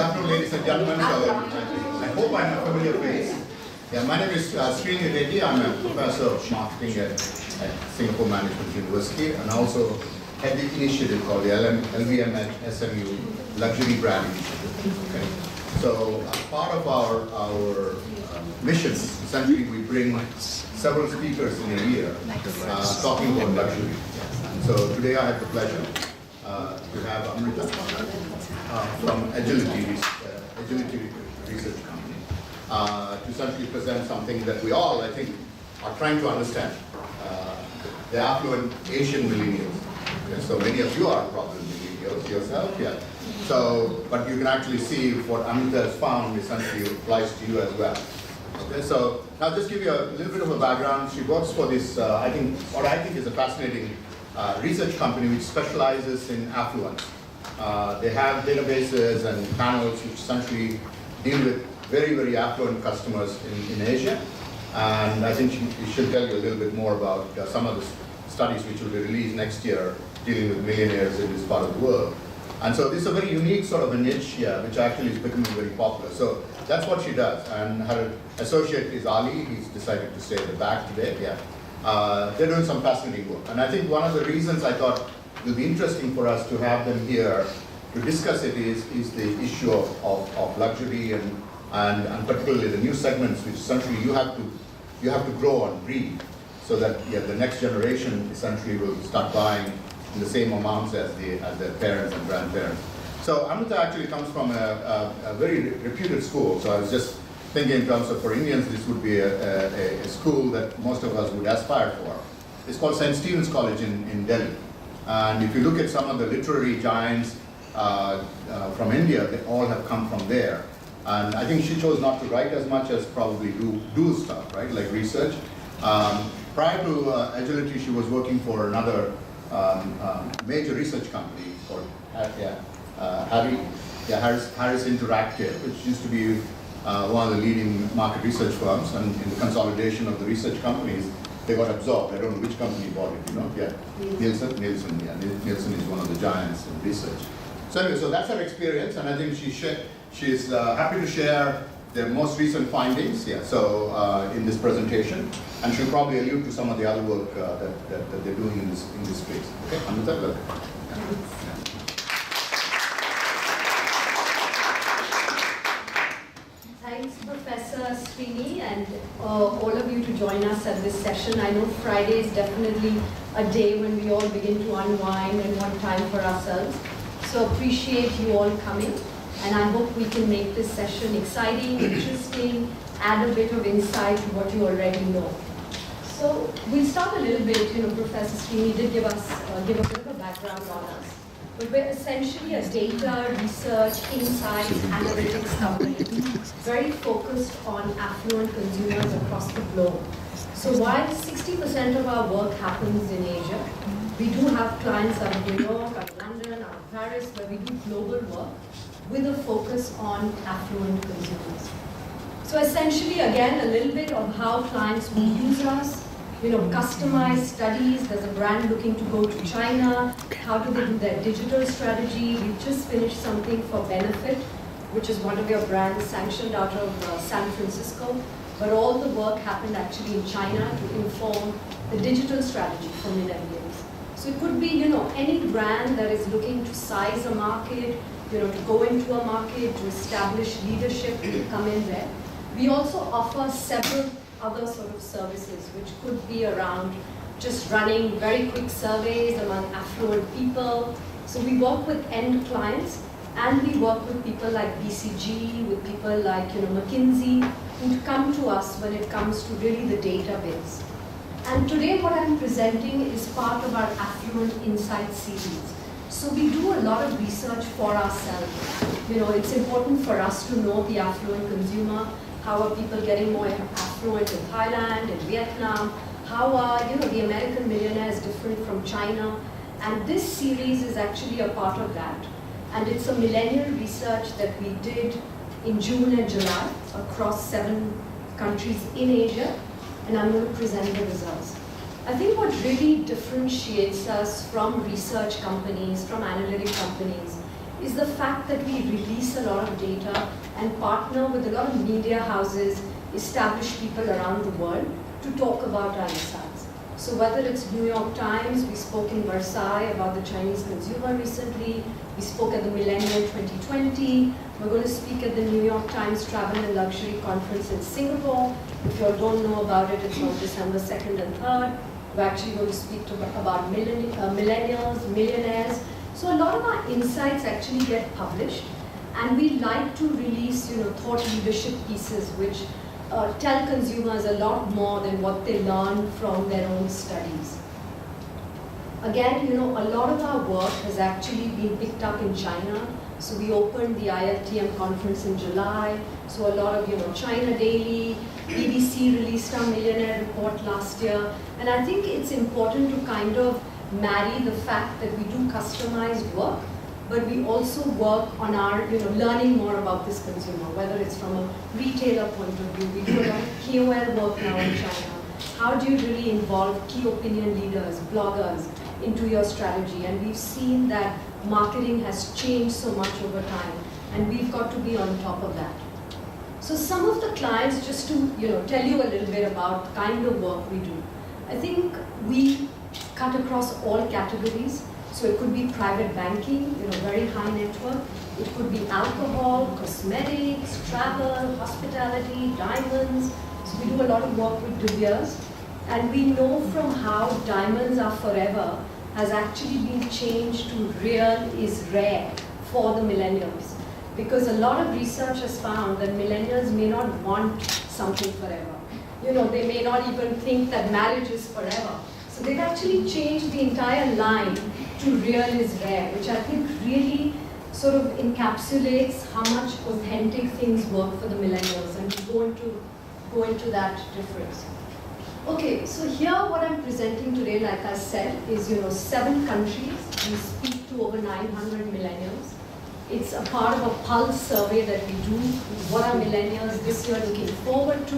afternoon, ladies and gentlemen. So, I hope I'm a familiar face. Yeah, my name is Srini Reddy. I'm a professor of marketing at Singapore Management University, and also head the initiative called the LVMH-SMU Luxury Brand Initiative. Okay. So, as part of our mission, essentially we bring several speakers in a year talking about luxury. So today I have the pleasure to have Amrita from Agility Research Company to essentially present something that we all, I think, are trying to understand. The affluent Asian millennials. Okay, so many of you are probably millennials yourself, yeah. So, but you can actually see what Amrita has found essentially applies to you as well. Okay, so I'll just give you a little bit of a background. She works for this, I think is a fascinating research company which specializes in affluent. They have databases and panels which essentially deal with very, very affluent customers in Asia. And I think she'll tell you a little bit more about some of the studies which will be released next year dealing with millionaires in this part of the world. And so this is a very unique sort of a niche here, which actually is becoming very popular. So that's what she does. And her associate is Ali. He's decided to stay at the back today. Yeah. They're doing some fascinating work. And I think one of the reasons I thought it will be interesting for us to have them here to discuss it is the issue of luxury and particularly the new segments, which essentially you have to grow and breed so that the next generation essentially will start buying in the same amounts as their parents and grandparents. So Amrita actually comes from a very reputed school. So I was just thinking in terms of, for Indians, this would be a school that most of us would aspire for. It's called St. Stephen's College in Delhi. And if you look at some of the literary giants from India, they all have come from there. And I think she chose not to write as much as probably do stuff, right, like research. Prior to Agility, she was working for another major research company called Harris Interactive, which used to be one of the leading market research firms, and in the consolidation of the research companies, they got absorbed. I don't know which company bought it, you know? Yeah, Nielsen, yeah. Nielsen is one of the giants in research. So anyway, so that's her experience, and I think she's happy to share their most recent findings, yeah, so in this presentation, and she'll probably allude to some of the other work that they're doing in this space. Okay, Amrita, welcome. Thanks, Professor Srini, and all of you to join us at this session. I know Friday is definitely a day when we all begin to unwind and want time for ourselves. So appreciate you all coming. And I hope we can make this session exciting, interesting, add a bit of insight to what you already know. So we'll start a little bit, Professor Srini did give a bit of a background on us. But we're essentially a data, research, insights, analytics company, very focused on affluent consumers across the globe. So while 60% of our work happens in Asia, we do have clients out of New York, out of London, out of Paris, where we do global work with a focus on affluent consumers. So essentially, again, a little bit of how clients will use us, customized studies. There's a brand looking to go to China. How do they do their digital strategy? We've just finished something for Benefit, which is one of your brands sanctioned out of San Francisco. But all the work happened actually in China to inform the digital strategy for millennials. So it could be, any brand that is looking to size a market, to go into a market, to establish leadership, to come in there. We also offer several other sort of services, which could be around just running very quick surveys among affluent people. So we work with end clients, and we work with people like BCG, with people like McKinsey, who come to us when it comes to really the database. And today what I'm presenting is part of our Affluent Insight series. So we do a lot of research for ourselves. It's important for us to know the affluent consumer. How are people getting more affluent in Thailand, in Vietnam? How are the American millionaires different from China? And this series is actually a part of that. And it's a millennial research that we did in June and July across 7 countries in Asia. And I'm going to present the results. I think what really differentiates us from research companies, from analytic companies, is the fact that we release a lot of data and partner with a lot of media houses, established people around the world to talk about our insights. So whether it's New York Times, we spoke in Versailles about the Chinese consumer recently, we spoke at the Millennial 2020, we're going to speak at the New York Times Travel and Luxury Conference in Singapore. If you all don't know about it, it's on December 2nd and 3rd. We're actually going to speak about millennials, millionaires. So a lot of our insights actually get published, and we like to release, thought leadership pieces which tell consumers a lot more than what they learn from their own studies. Again, a lot of our work has actually been picked up in China. So we opened the ILTM conference in July. So a lot of, China Daily, BBC released our Millionaire Report last year. And I think it's important to kind of marry the fact that we do customized work, but we also work on our, learning more about this consumer, whether it's from a retailer point of view. We do a lot of KOL work now in China. How do you really involve key opinion leaders, bloggers into your strategy? And we've seen that marketing has changed so much over time, and we've got to be on top of that. So some of the clients, just to tell you a little bit about the kind of work we do. I think we cut across all categories. So it could be private banking, very high net worth. It could be alcohol, cosmetics, travel, hospitality, diamonds. So we do a lot of work with De Beers. And we know from how diamonds are forever has actually been changed to real is rare for the millennials. Because a lot of research has found that millennials may not want something forever. They may not even think that marriage is forever. So they've actually changed the entire line to real is rare, which I think really sort of encapsulates how much authentic things work for the millennials, and we go into that difference. Okay, so here what I'm presenting today, like I said, is 7 countries. We speak to over 900 millennials. It's a part of a pulse survey that we do. What are millennials this year looking forward to?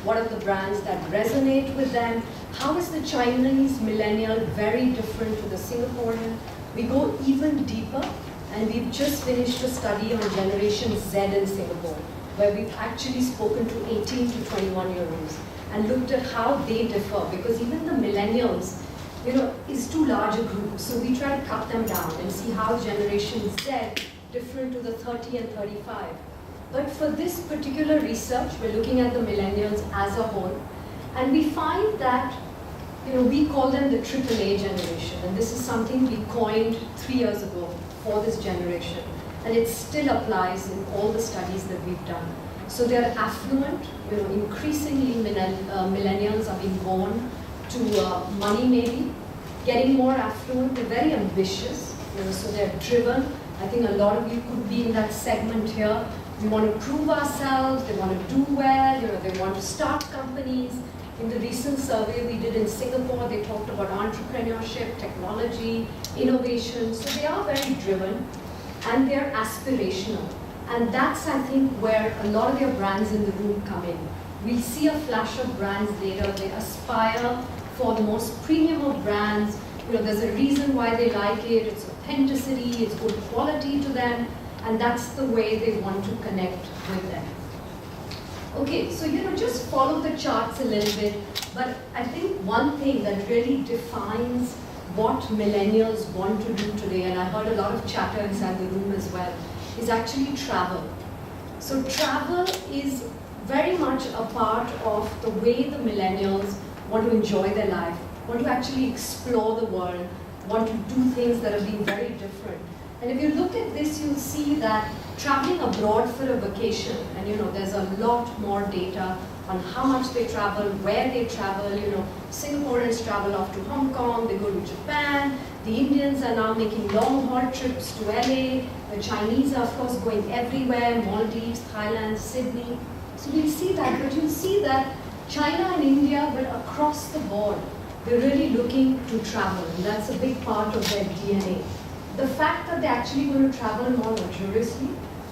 What are the brands that resonate with them? How is the Chinese millennial very different to the Singaporean? We go even deeper, and we've just finished a study on Generation Z in Singapore, where we've actually spoken to 18 to 21-year-olds and looked at how they differ, because even the millennials, is too large a group. So we try to cut them down and see how Generation Z different to the 30 and 35. But for this particular research, we're looking at the millennials as a whole, and we find that we call them the AAA generation, and this is something we coined 3 years ago for this generation, and it still applies in all the studies that we've done. So they're affluent, increasingly millennials are being born to money maybe, getting more affluent, they're very ambitious, so they're driven. I think a lot of you could be in that segment here. We want to prove ourselves, they want to do well, they want to start companies. In the recent survey we did in Singapore, they talked about entrepreneurship, technology, innovation. So they are very driven, and they're aspirational. And that's, I think, where a lot of your brands in the room come in. We'll see a flash of brands later. They aspire for the most premium of brands. There's a reason why they like it. It's authenticity, it's good quality to them, and that's the way they want to connect with them. Okay, so just follow the charts a little bit, but I think one thing that really defines what millennials want to do today, and I heard a lot of chatter inside the room as well, is actually travel. So travel is very much a part of the way the millennials want to enjoy their life, want to actually explore the world, want to do things that are being very different. And if you look at this, you'll see that traveling abroad for a vacation, and there's a lot more data on how much they travel, where they travel. Singaporeans travel off to Hong Kong, they go to Japan. The Indians are now making long haul trips to LA. The Chinese are, of course, going everywhere, Maldives, Thailand, Sydney. So we'll see that, but you'll see that China and India, but across the board, they're really looking to travel, and that's a big part of their DNA. The fact that they're actually going to travel more luxuriously,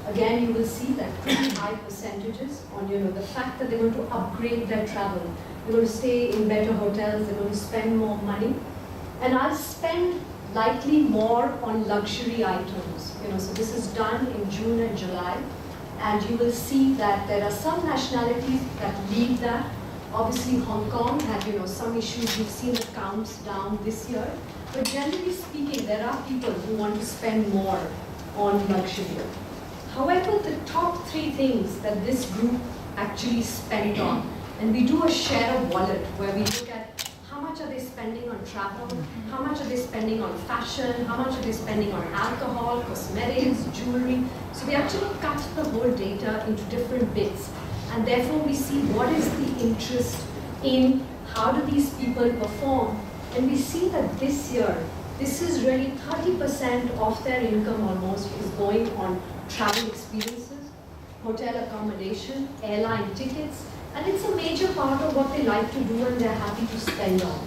again, you will see that pretty high percentages on, the fact that they're going to upgrade their travel. They're going to stay in better hotels, they're going to spend more money. And I'll spend likely more on luxury items. So this is done in June and July, and you will see that there are some nationalities that lead that. Obviously, Hong Kong had some issues. We've seen the counts down this year, but generally speaking, there are people who want to spend more on luxury. However, the top 3 things that this group actually spent on, and we do a share of wallet where we look at how much are they spending on travel, how much are they spending on fashion, how much are they spending on alcohol, cosmetics, jewelry. So we actually cut the whole data into different bits, and therefore we see what is the interest in how do these people perform. And we see that this year, this is really 30% of their income almost is going on travel experiences, hotel accommodation, airline tickets, and it's a major part of what they like to do and they're happy to spend on.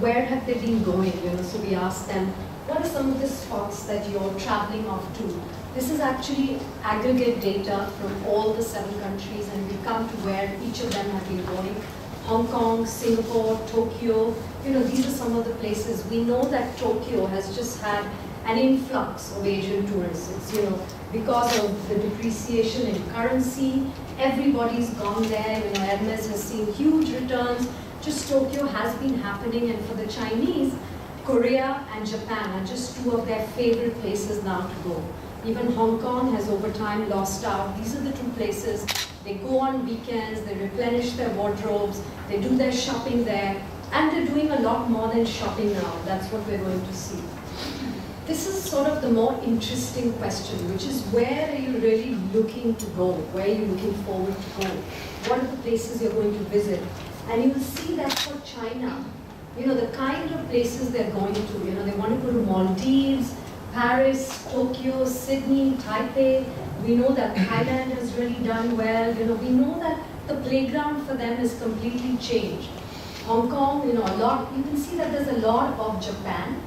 Where have they been going? So we asked them, what are some of the spots that you're traveling off to? This is actually aggregate data from all the 7 countries, and we come to where each of them have been going. Hong Kong, Singapore, Tokyo, these are some of the places. We know that Tokyo has just had an influx of Asian tourists. It's, because of the depreciation in currency, everybody's gone there. Hermes has seen huge returns. Just Tokyo has been happening, and for the Chinese, Korea and Japan are just 2 of their favorite places now to go. Even Hong Kong has over time lost out. These are the 2 places. They go on weekends, they replenish their wardrobes, they do their shopping there, and they're doing a lot more than shopping now. That's what we're going to see. This is sort of the more interesting question, which is where are you really looking to go? Where are you looking forward to go? What are the places you're going to visit? And you will see that for China, the kind of places they're going to, they want to go to Maldives, Paris, Tokyo, Sydney, Taipei. We know that Thailand has really done well. We know that the playground for them is completely changed. Hong Kong, a lot. You can see that there's a lot of Japan,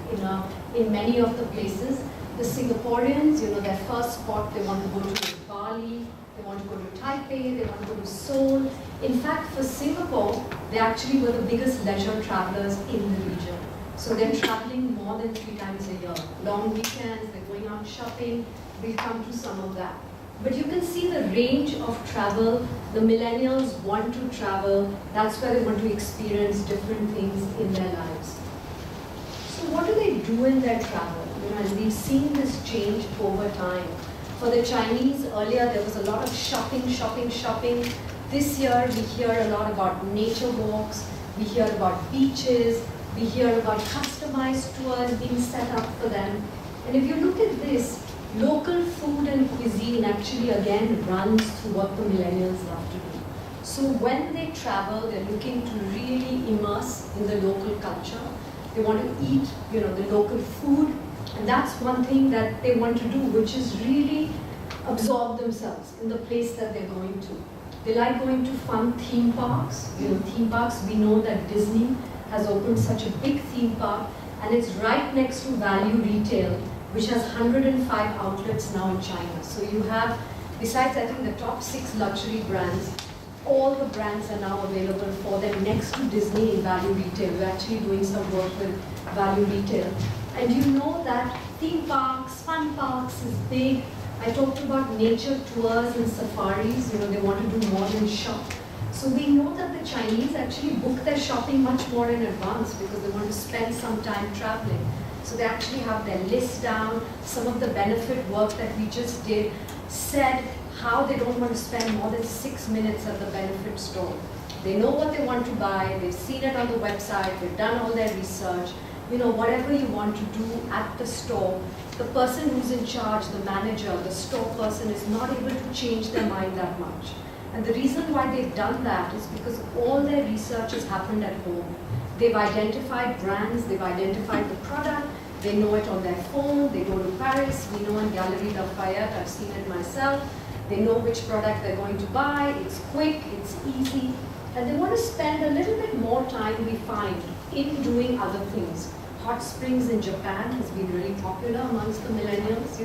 in many of the places. The Singaporeans, their first spot, they want to go to Bali, they want to go to Taipei, they want to go to Seoul. In fact, for Singapore, they actually were the biggest leisure travelers in the region. So they're traveling more than 3 times a year. Long weekends, they're going out shopping. We'll come to some of that. But you can see the range of travel. The millennials want to travel. That's where they want to experience different things in their lives. So what do they do in their travel? And we've seen this change over time. For the Chinese, earlier there was a lot of shopping. This year we hear a lot about nature walks. We hear about beaches. We hear about customized tours being set up for them. And if you look at this, local food and cuisine actually again runs through what the millennials love to do. So when they travel, they're looking to really immerse in the local culture. They want to eat, the local food, and that's one thing that they want to do, which is really absorb themselves in the place that they're going to. They like going to fun theme parks. Theme parks, we know that Disney has opened such a big theme park, and it's right next to value retail, which has 105 outlets now in China. So you have, besides I think the top 6 luxury brands, all the brands are now available for them next to Disney in value retail. We're actually doing some work with value retail. And you know that theme parks, fun parks is big. I talked about nature tours and safaris. They want to do more than shop. So we know that the Chinese actually book their shopping much more in advance because they want to spend some time traveling. So they actually have their list down. Some of the benefit work that we just did said how they don't want to spend more than 6 minutes at the benefit store. They know what they want to buy, they've seen it on the website, they've done all their research. Whatever you want to do at the store, the person who's in charge, the manager, the store person is not able to change their mind that much. And the reason why they've done that is because all their research has happened at home. They've identified brands, they've identified the product, they know it on their phone, they go to Paris, we know in Galeries Lafayette, I've seen it myself, they know which product they're going to buy, it's quick, it's easy, and they want to spend a little bit more time, we find, in doing other things. Hot springs in Japan has been really popular amongst the millennials,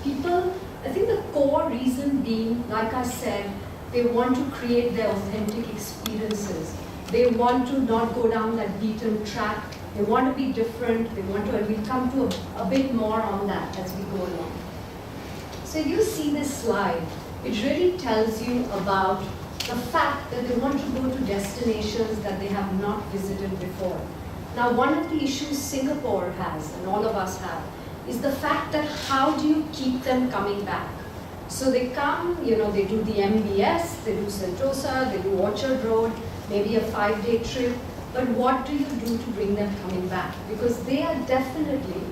People, I think the core reason being, like I said, they want to create their authentic experiences. They want to not go down that beaten track. They want to be different. They want to, and we'll come to a bit more on that as we go along. So if you see this slide, it really tells you about the fact that they want to go to destinations that they have not visited before. Now, one of the issues Singapore has, and all of us have, is the fact that how do you keep them coming back? So they come, they do the MBS, they do Sentosa, they do Orchard Road, maybe a 5-day trip, but what do you do to bring them coming back? Because they are definitely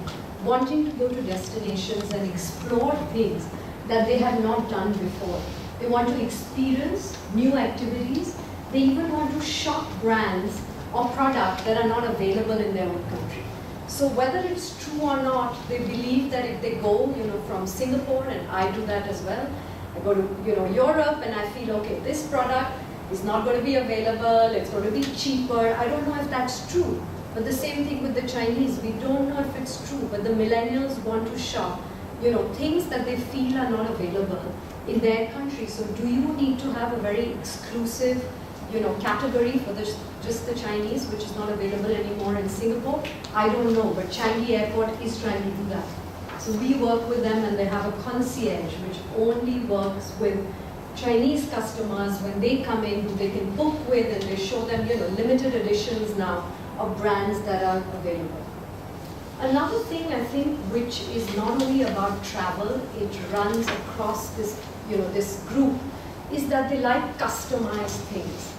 wanting to go to destinations and explore things that they have not done before. They want to experience new activities. They even want to shop brands or products that are not available in their own country. So whether it's true or not, they believe that if they go, from Singapore, and I do that as well, I go to, Europe, and I feel, okay, this product is not going to be available, it's going to be cheaper. I don't know if that's true. But the same thing with the Chinese. We don't know if it's true, but the millennials want to shop, things that they feel are not available in their country. So do you need to have a very exclusive, category for just the Chinese, which is not available anymore in Singapore? I don't know, but Changi Airport is trying to do that. So we work with them, and they have a concierge which only works with Chinese customers when they come in, who they can book with, and they show them, limited editions now of brands that are available. Another thing I think which is not only about travel, it runs across this, this group, is that they like customized things.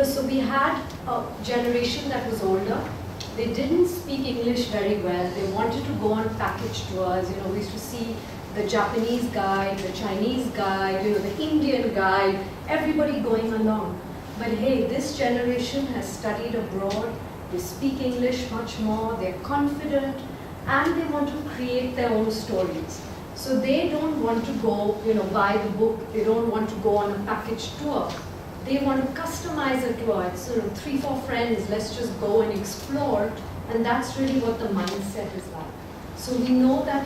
So we had a generation that was older. They didn't speak English very well. They wanted to go on package tours. We used to see the Japanese guide, the Chinese guide, the Indian guide, everybody going along. But hey, this generation has studied abroad. They speak English much more. They're confident, and they want to create their own stories. So they don't want to go, buy the book. They don't want to go on a package tour. They want to customize a tour. It's 3-4 friends, let's just go and explore. And that's really what the mindset is like. So we know that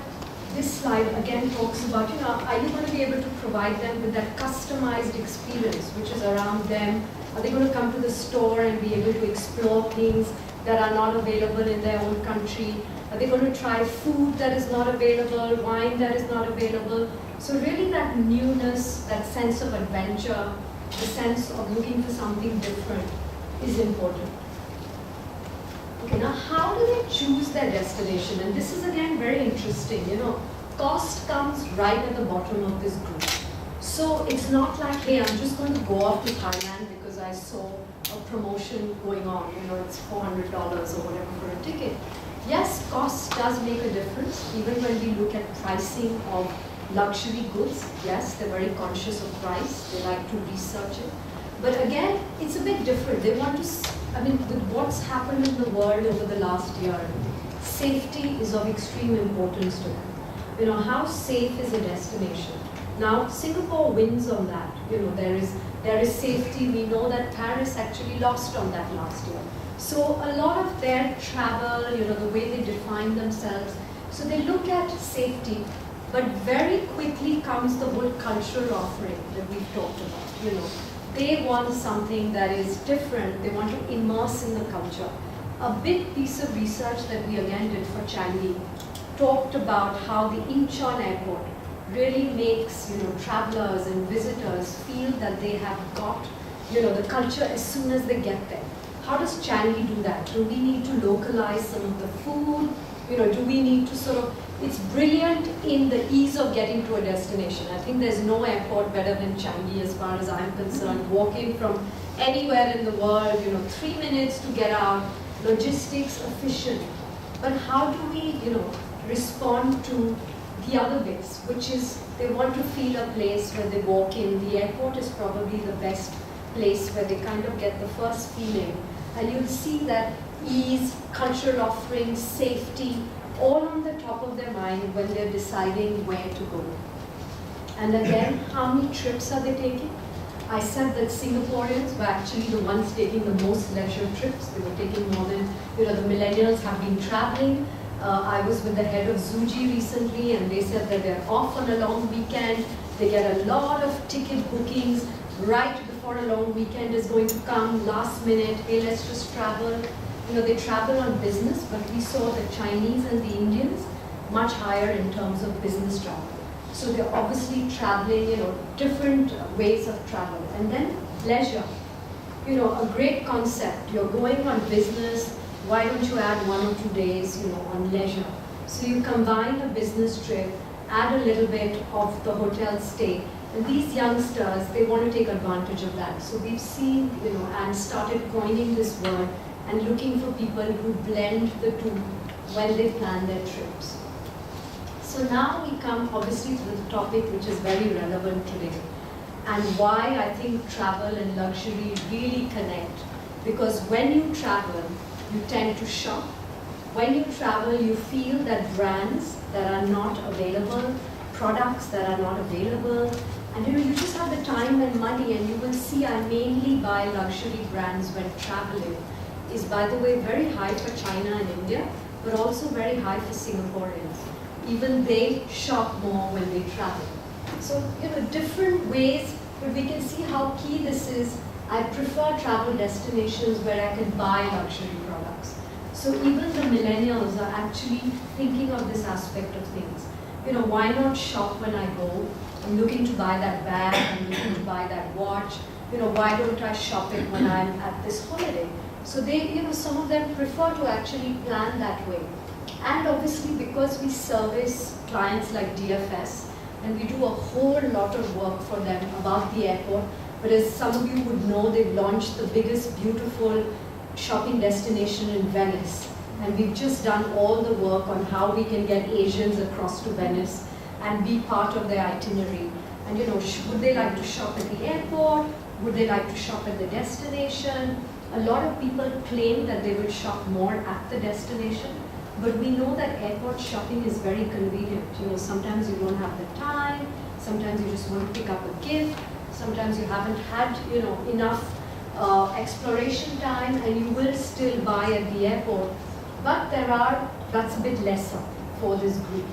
this slide again talks about, are you going to be able to provide them with that customized experience, which is around them? Are they going to come to the store and be able to explore things that are not available in their own country? Are they going to try food that is not available, wine that is not available? So really that newness, that sense of adventure, the sense of looking for something different is important. Okay, now how do they choose their destination? And this is again very interesting. Cost comes right at the bottom of this group. So it's not like, hey, I'm just going to go off to Thailand because I saw a promotion going on. It's $400 or whatever for a ticket. Yes, cost does make a difference. Even when we look at pricing of luxury goods, yes, they're very conscious of price. They like to research it. But again, it's a bit different. They want to, with what's happened in the world over the last year, safety is of extreme importance to them. How safe is a destination? Now, Singapore wins on that. There is safety. We know that Paris actually lost on that last year. So a lot of their travel, the way they define themselves, so they look at safety, but very quickly comes the whole cultural offering that we've talked about. They want something that is different. They want to immerse in the culture. A big piece of research that we again did for Changi talked about how the Incheon airport really makes travelers and visitors feel that they have got the culture as soon as they get there. How does Changi do that? Do we need to localize some of the food? Do we need to it's brilliant in the ease of getting to a destination. I think there's no airport better than Changi as far as I'm concerned. Walking from anywhere in the world, 3 minutes to get out, logistics efficient. But how do we, respond to the other bits, which is they want to feel a place where they walk in. The airport is probably the best place where they kind of get the first feeling. And you'll see that ease, cultural offerings, safety, all on the top of their mind when they're deciding where to go. And again, how many trips are they taking? I said that Singaporeans were actually the ones taking the most leisure trips. They were taking more than, the millennials have been traveling. I was with the head of Zuji recently, and they said that they're off on a long weekend. They get a lot of ticket bookings right before a long weekend is going to come, last minute, hey, let's just travel. they travel on business, but we saw the Chinese and the Indians much higher in terms of business travel. So they're obviously traveling, different ways of travel. And then leisure, a great concept. You're going on business, why don't you add 1 or 2 days, on leisure? So you combine a business trip, add a little bit of the hotel stay, and these youngsters, they want to take advantage of that. So we've seen, and started coining this word and looking for people who blend the two when they plan their trips. So now we come obviously to the topic which is very relevant today, and why I think travel and luxury really connect. Because when you travel, you tend to shop. When you travel, you feel that brands that are not available, products that are not available, and you just have the time and money, and you will see I mainly buy luxury brands when traveling. Is, by the way, very high for China and India, but also very high for Singaporeans. Even they shop more when they travel. So, different ways, but we can see how key this is. I prefer travel destinations where I can buy luxury products. So even the millennials are actually thinking of this aspect of things. Why not shop when I go? I'm looking to buy that bag, I'm looking to buy that watch. Why don't I shop it when I'm at this holiday? So they, some of them prefer to actually plan that way. And obviously because we service clients like DFS, and we do a whole lot of work for them about the airport, but as some of you would know, they've launched the biggest, beautiful shopping destination in Venice. And we've just done all the work on how we can get Asians across to Venice and be part of their itinerary. And would they like to shop at the airport? Would they like to shop at the destination? A lot of people claim that they would shop more at the destination, but we know that airport shopping is very convenient. Sometimes you don't have the time, sometimes you just want to pick up a gift, sometimes you haven't had, enough exploration time, and you will still buy at the airport. But that's a bit lesser for this group.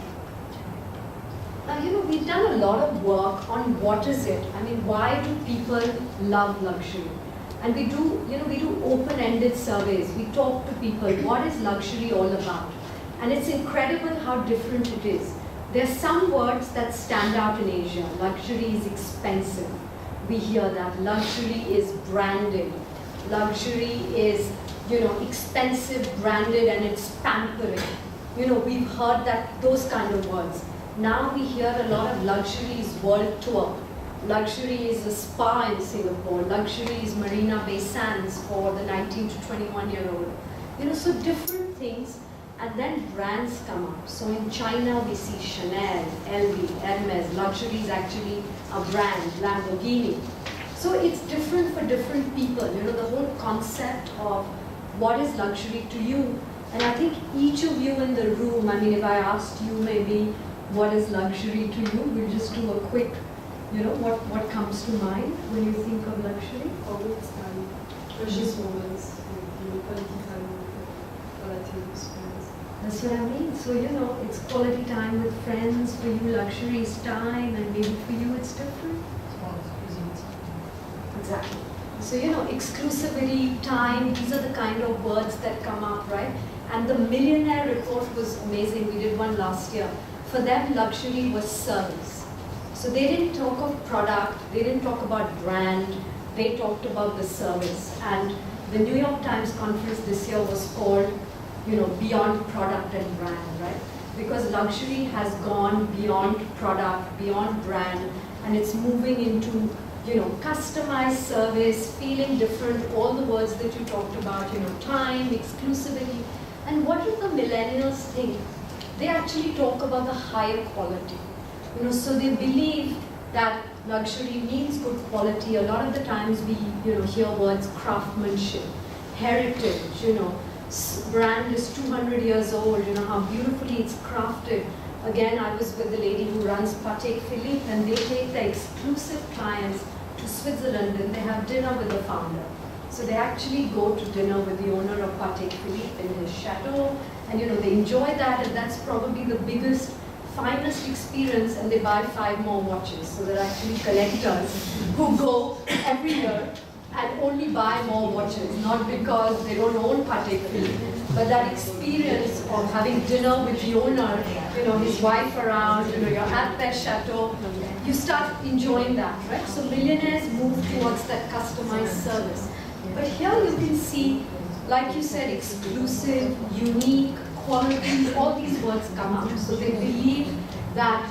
Now, we've done a lot of work on what is it. I mean, why do people love luxury? And we do open-ended surveys. We talk to people, what is luxury all about? And it's incredible how different it is. There are some words that stand out in Asia. Luxury is expensive. We hear that. Luxury is branded. Luxury is, expensive, branded, and it's pampering. We've heard those kind of words. Now we hear a lot of luxury is world tour. Luxury is a spa in Singapore. Luxury is Marina Bay Sands for the 19 to 21-year-old. So different things, and then brands come up. So in China we see Chanel, LV, Hermes. Luxury is actually a brand, Lamborghini. So it's different for different people. The whole concept of what is luxury to you. And I think each of you in the room, I mean, if I asked you maybe what is luxury to you, we'll just do a quick, what comes to mind when you think of luxury? Always time, precious moments, quality time with relatives, friends. That's what I mean. So, it's quality time with friends. For you, luxury is time, and maybe for you it's different. Exactly. So, exclusivity, time, these are the kind of words that come up, right? And the Millionaire Report was amazing. We did one last year. For them, luxury was service. So they didn't talk of product, they didn't talk about brand, they talked about the service. And the New York Times conference this year was called, beyond product and brand, right? Because luxury has gone beyond product, beyond brand, and it's moving into, customized service, feeling different, all the words that you talked about, time, exclusivity. And what do the millennials think? They actually talk about the higher quality. So they believe that luxury means good quality. A lot of the times we, hear words craftsmanship, heritage, brand is 200 years old, how beautifully it's crafted. Again, I was with the lady who runs Patek Philippe, and they take their exclusive clients to Switzerland and they have dinner with the founder. So they actually go to dinner with the owner of Patek Philippe in his chateau, and they enjoy that, and that's probably the biggest, finest experience, and they buy 5 more watches. So they're actually collectors who go every year and only buy more watches, not because they don't own Patek Philippe, but that experience of having dinner with the owner, his wife around, you're at their chateau, you start enjoying that, right? So millionaires move towards that customized service. But here you can see, like you said, exclusive, unique, quality, all these words come up. So they believe that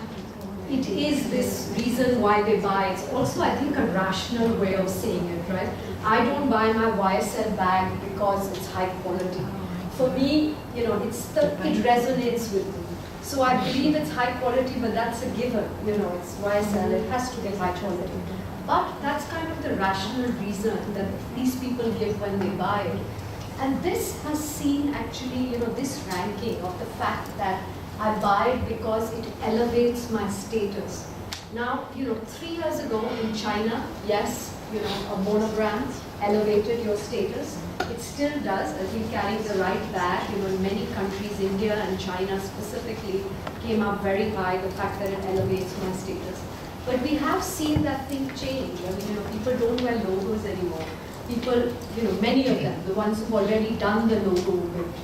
it is this reason why they buy. It's also, I think, a rational way of saying it, right? I don't buy my YSL bag because it's high quality. For me, it resonates with me. So I believe it's high quality, but that's a given. It's YSL, it has to be high quality. But that's kind of the rational reason that these people give when they buy it. And this has seen actually, this ranking of the fact that I buy it because it elevates my status. Now, 3 years ago in China, yes, a monogram elevated your status. It still does. I think carrying the right bag, in many countries, India and China specifically, came up very high, the fact that it elevates my status. But we have seen that thing change. I mean, people don't wear logos anymore. People, many of them, the ones who've already done the logo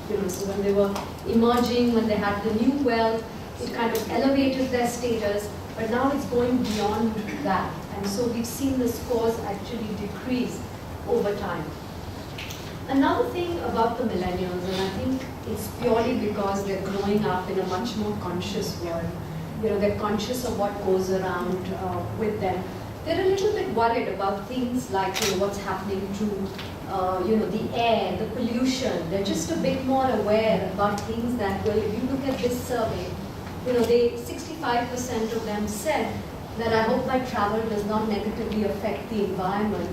bit, so when they were emerging, when they had the new wealth, it kind of elevated their status, but now it's going beyond that. And so we've seen the scores actually decrease over time. Another thing about the millennials, and I think it's purely because they're growing up in a much more conscious world. They're conscious of what goes around with them. They're a little bit worried about things like what's happening to the air, the pollution. They're just a bit more aware about things that, well, if you look at this survey, 65% of them said that I hope my travel does not negatively affect the environment.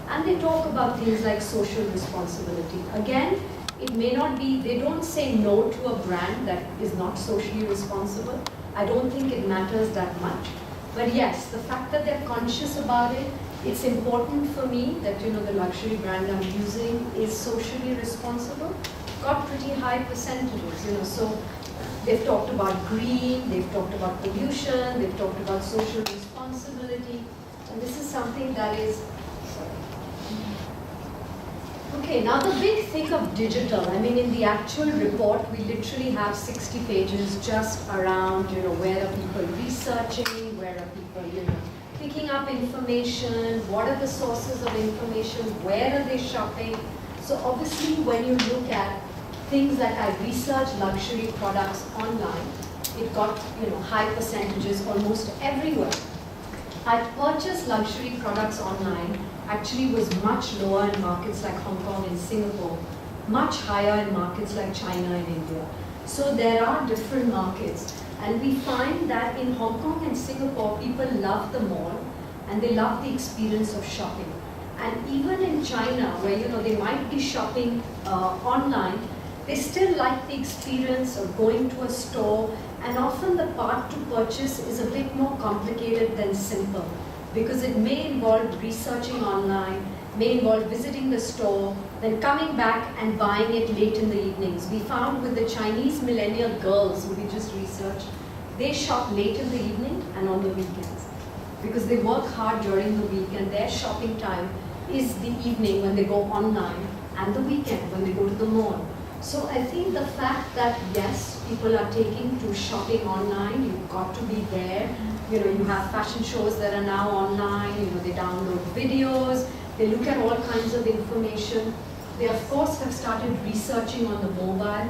And they talk about things like social responsibility. Again, it may not be, they don't say no to a brand that is not socially responsible. I don't think it matters that much. But yes, the fact that they're conscious about it, it's important for me that the luxury brand I'm using is socially responsible. Got pretty high percentages, so they've talked about green, they've talked about pollution, they've talked about social responsibility, and this is something that is, okay, now the big thing of digital, I mean, in the actual report, we literally have 60 pages just around, where are people researching, where are people, picking up information, what are the sources of information, where are they shopping. So obviously, when you look at things like I research luxury products online, it got, high percentages almost everywhere. I purchase luxury products online actually was much lower in markets like Hong Kong and Singapore, much higher in markets like China and India. So there are different markets. And we find that in Hong Kong and Singapore, people love the mall and they love the experience of shopping. And even in China, where they might be shopping online, they still like the experience of going to a store, and often the path to purchase is a bit more complicated than simple, because it may involve researching online, may involve visiting the store, then coming back and buying it late in the evenings. We found with the Chinese millennial girls who we just researched, they shop late in the evening and on the weekends, because they work hard during the week and their shopping time is the evening when they go online and the weekend when they go to the mall. So I think the fact that, yes, people are taking to shopping online, you've got to be there. You have fashion shows that are now online, they download videos, they look at all kinds of information. They, of course, have started researching on the mobile.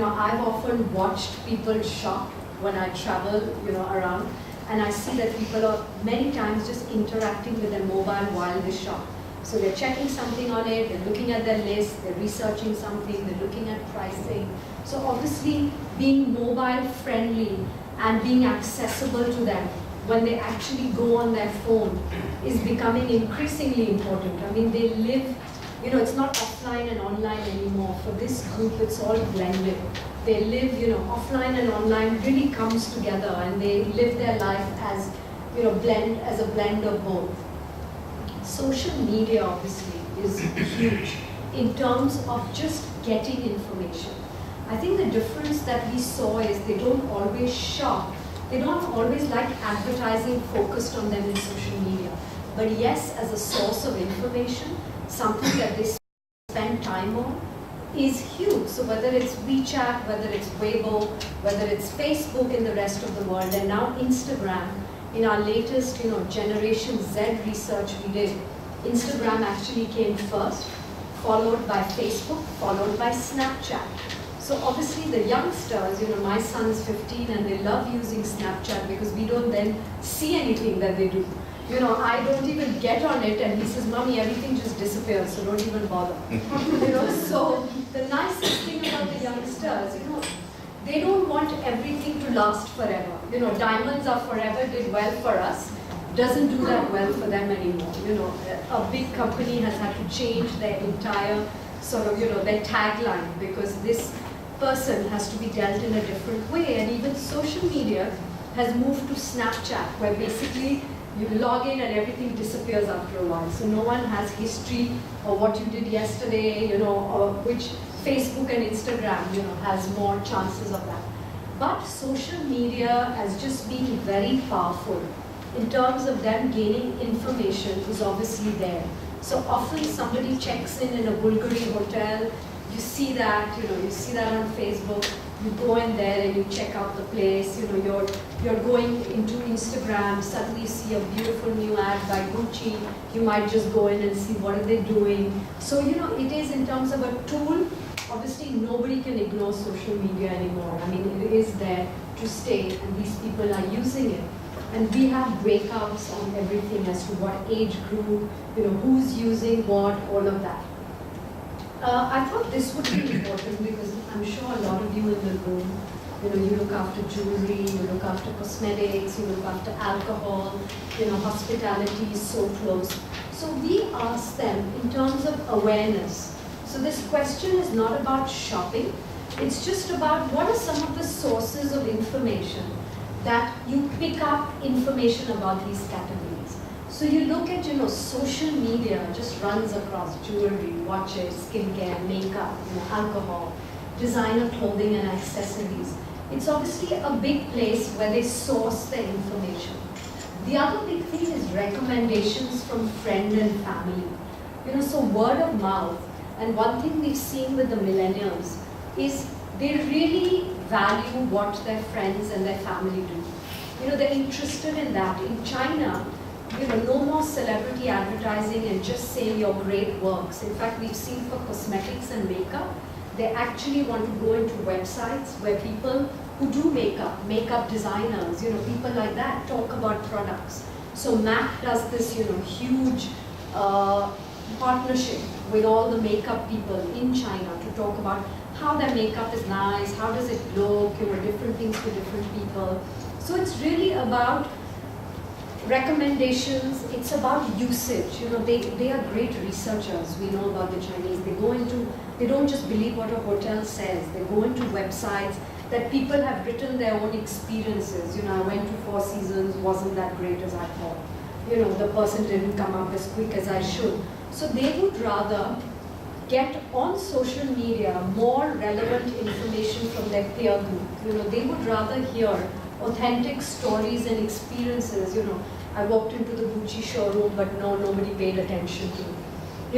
I've often watched people shop when I travel, around, and I see that people are many times just interacting with their mobile while they shop. So they're checking something on it, they're looking at their list, they're researching something, they're looking at pricing. So obviously, being mobile friendly and being accessible to them when they actually go on their phone is becoming increasingly important. I mean, they live, it's not offline and online anymore. For this group, it's all blended. They live, offline and online really comes together, and they live their life as, as a blend of both. Social media, obviously, is huge in terms of just getting information. I think the difference that we saw is they don't always shop. They don't always like advertising focused on them in social media. But yes, as a source of information, something that they spend time on is huge. So whether it's WeChat, whether it's Weibo, whether it's Facebook in the rest of the world, and now Instagram, in our latest, Generation Z research we did, Instagram actually came first, followed by Facebook, followed by Snapchat. So obviously the youngsters, my son's 15 and they love using Snapchat because we don't then see anything that they do. I don't even get on it and he says, Mommy, everything just disappears, so don't even bother. So the nicest thing about the youngsters, they don't want everything to last forever. Diamonds are forever did well for us, doesn't do that well for them anymore. A big company has had to change their entire sort of, their tagline because this person has to be dealt in a different way. And even social media has moved to Snapchat, where basically you log in and everything disappears after a while. So no one has history or what you did yesterday, or which Facebook and Instagram, has more chances of that. But social media as just being very powerful in terms of them gaining information is obviously there. So often somebody checks in a Bulgari hotel, you see that, you see that on Facebook, you go in there and you check out the place, you're going into Instagram, suddenly you see a beautiful new ad by Gucci, you might just go in and see what are they doing. So, it is in terms of a tool, obviously nobody can ignore social media anymore. I mean, it is there to stay and these people are using it. And we have breakouts on everything as to what age group, who's using what, all of that. I thought this would be important because I'm sure a lot of you in the room, you look after jewelry, you look after cosmetics, you look after alcohol, hospitality is so close. So we ask them in terms of awareness. So this question is not about shopping, it's just about what are some of the sources of information that you pick up information about these categories. So you look at, social media just runs across jewelry, watches, skincare, makeup, alcohol, designer clothing and accessories. It's obviously a big place where they source their information. The other big thing is recommendations from friend and family. So word of mouth. And one thing we've seen with the millennials is they really value what their friends and their family do. They're interested in that. In China, no more celebrity advertising and just saying your great works. In fact, we've seen for cosmetics and makeup, they actually want to go into websites where people who do makeup designers, people like that talk about products. So MAC does this, huge partnership with all the makeup people in China to talk about how their makeup is nice, how does it look, different things to different people. So it's really about recommendations, it's about usage. They are great researchers. We know about the Chinese. They don't just believe what a hotel says. They go into websites that people have written their own experiences. I went to Four Seasons, wasn't that great as I thought. The person didn't come up as quick as I should. So they would rather get on social media more relevant information from their peer group. They would rather hear authentic stories and experiences. I walked into the Gucci showroom, but nobody paid attention to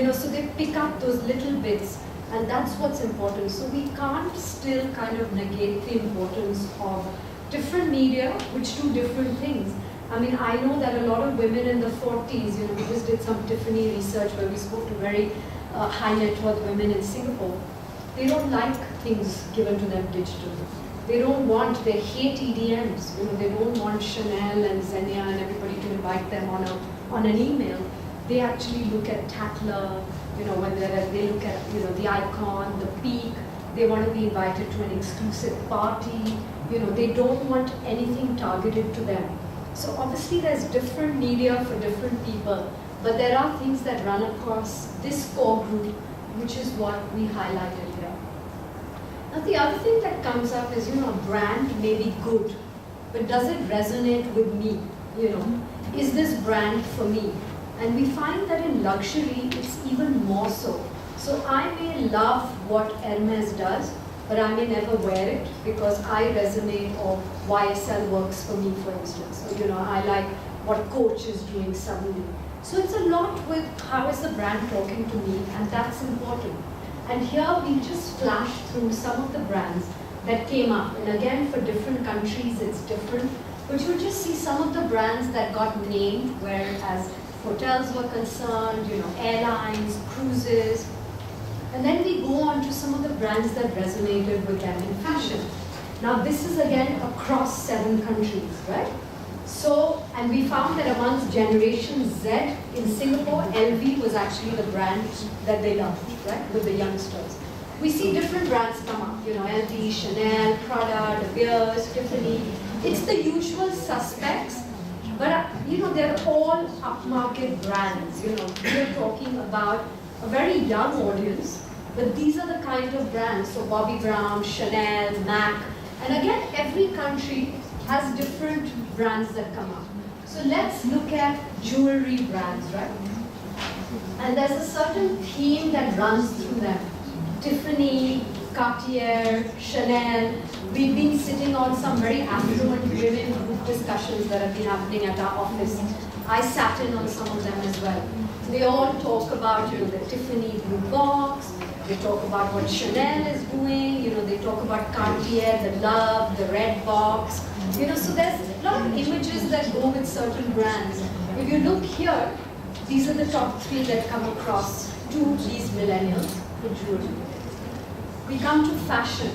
me. So they pick up those little bits, and that's what's important. So we can't still kind of negate the importance of different media, which do different things. I mean, I know that a lot of women in the 40s, we just did some Tiffany research where we spoke to very high net worth women in Singapore. They don't like things given to them digitally. They hate EDMs. They don't want Chanel and Xenia and everybody to invite them on an email. They actually look at Tatler, when they look at, the icon, the peak. They want to be invited to an exclusive party. They don't want anything targeted to them. So obviously there's different media for different people, but there are things that run across this core group, which is what we highlighted here. Now the other thing that comes up is, a brand may be good, but does it resonate with me? Is this brand for me? And we find that in luxury, it's even more so. So I may love what Hermes does, but I may never wear it because I resonate or YSL works for me, for instance. So, I like what Coach is doing suddenly. So it's a lot with how is the brand talking to me, and that's important. And here we just flash through some of the brands that came up. And again, for different countries, it's different. But you'll just see some of the brands that got named, whereas hotels were concerned, airlines, cruises. And then we go on to some of the brands that resonated with them in fashion. Now this is again across 7 countries, right? So, and we found that amongst Generation Z in Singapore, LV was actually the brand that they loved, right, with the youngsters. We see different brands come up, LV, Chanel, Prada, De Beers, Tiffany. It's the usual suspects, but they're all upmarket brands. We're talking about a very young audience, but these are the kind of brands. So Bobbi Brown, Chanel, MAC, and again, every country has different brands that come up. So let's look at jewelry brands, right? And there's a certain theme that runs through them. Tiffany, Cartier, Chanel. We've been sitting on some very affluent women group discussions that have been happening at our office. I sat in on some of them as well. They all talk about, the Tiffany blue box. They talk about what Chanel is doing. They talk about Cartier, the love, the red box. So there's a lot of images that go with certain brands. If you look here, these are the top 3 that come across to these millennials for jewelry. We come to fashion.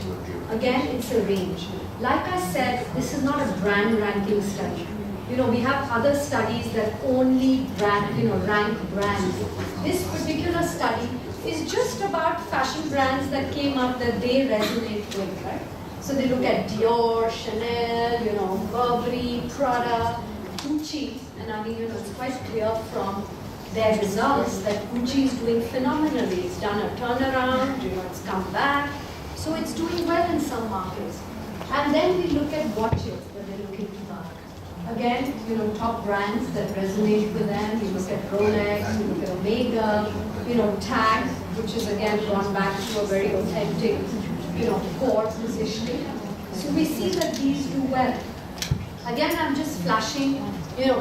Again, it's a range. Like I said, this is not a brand ranking study. We have other studies that only rank brands. This particular study is just about fashion brands that came up that they resonate with, right? So they look at Dior, Chanel, Burberry, Prada, Gucci, and it's quite clear from their results that Gucci is doing phenomenally. It's done a turnaround, it's come back. So it's doing well in some markets. And then we look at watches that they're looking to buy. Again, top brands that resonate with them. You look at Rolex, you look at Omega, Tag, which is again gone back to a very authentic, core positioning. So we see that these do well. Again, I'm just flashing,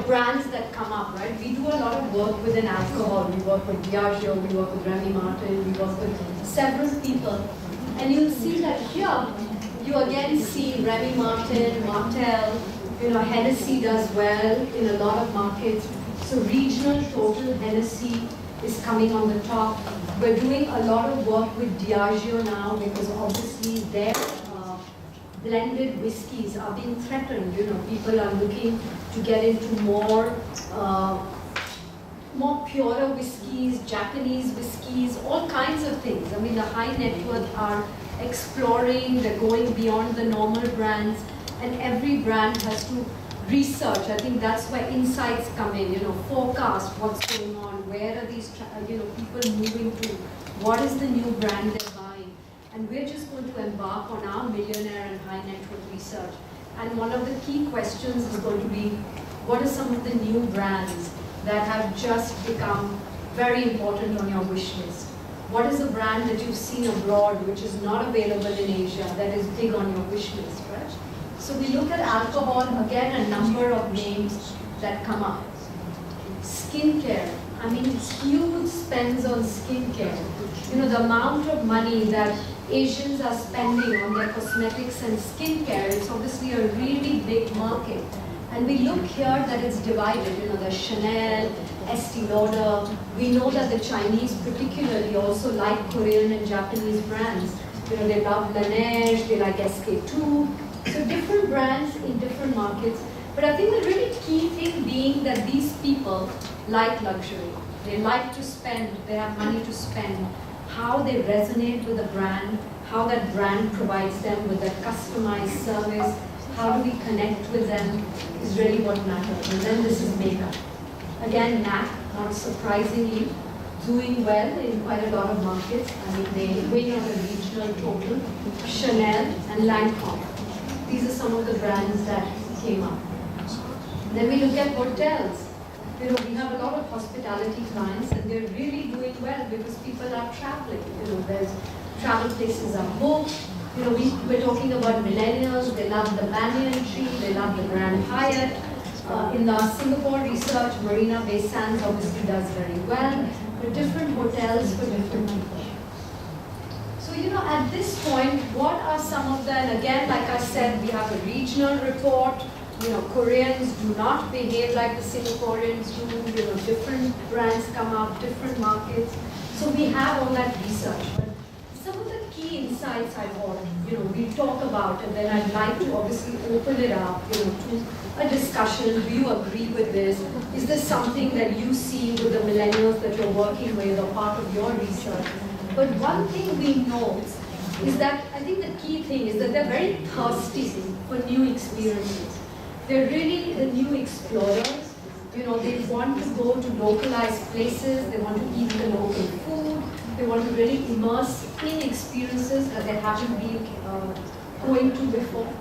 brands that come up, right? We do a lot of work within alcohol. We work with Diageo, we work with Remy Martin, we work with several people. And you'll see that here, you again see Remy Martin, Martell, Hennessy does well in a lot of markets. So regional total Hennessy is coming on the top. We're doing a lot of work with Diageo now because obviously their blended whiskies are being threatened. People are looking to get into more purer whiskies, Japanese whiskies, all kinds of things. The high net worth are exploring, they're going beyond the normal brands, and every brand has to research. I think that's where insights come in, forecast what's going on, where are these people moving to, what is the new brand they're buying. And we're just going to embark on our millionaire and high net worth research. And one of the key questions is going to be, what are some of the new brands that have just become very important on your wish list? What is a brand that you've seen abroad which is not available in Asia that is big on your wish list, right? So we look at alcohol, again, a number of names that come up. Skincare. It's huge spends on skincare. The amount of money that Asians are spending on their cosmetics and skincare is obviously a really big market. And we look here that it's divided, the Chanel, Estee Lauder. We know that the Chinese particularly also like Korean and Japanese brands. They love Laneige, they like SK2. So different brands in different markets. But I think the really key thing being that these people like luxury. They like to spend, they have money to spend. How they resonate with a brand, how that brand provides them with a customized service, how do we connect with them is really what matters. And then this is makeup. Again, MAC, not surprisingly, doing well in quite a lot of markets. They win on a regional total. Chanel and Lancome. These are some of the brands that came up. Then we look at hotels. We have a lot of hospitality clients and they're really doing well because people are traveling. There's travel places are booked. We're talking about millennials. They love the banyan tree. They love the Grand Hyatt. In the Singapore research, Marina Bay Sands obviously does very well, but different hotels for different people. So, at this point, what are some of the, and again, like I said, we have a regional report. Koreans do not behave like the Singaporeans do. Different brands come up, different markets. So we have all that research. But some of the key insights I want, we'll talk about, and then I'd like to obviously open it up, to a discussion. Do you agree with this? Is this something that you see with the millennials that you're working with or part of your research? But one thing we know is that I think the key thing is that they're very thirsty for new experiences. They're really the new explorers. They want to go to localized places. They want to eat the local food. They want to really immerse in experiences that they haven't been going to before.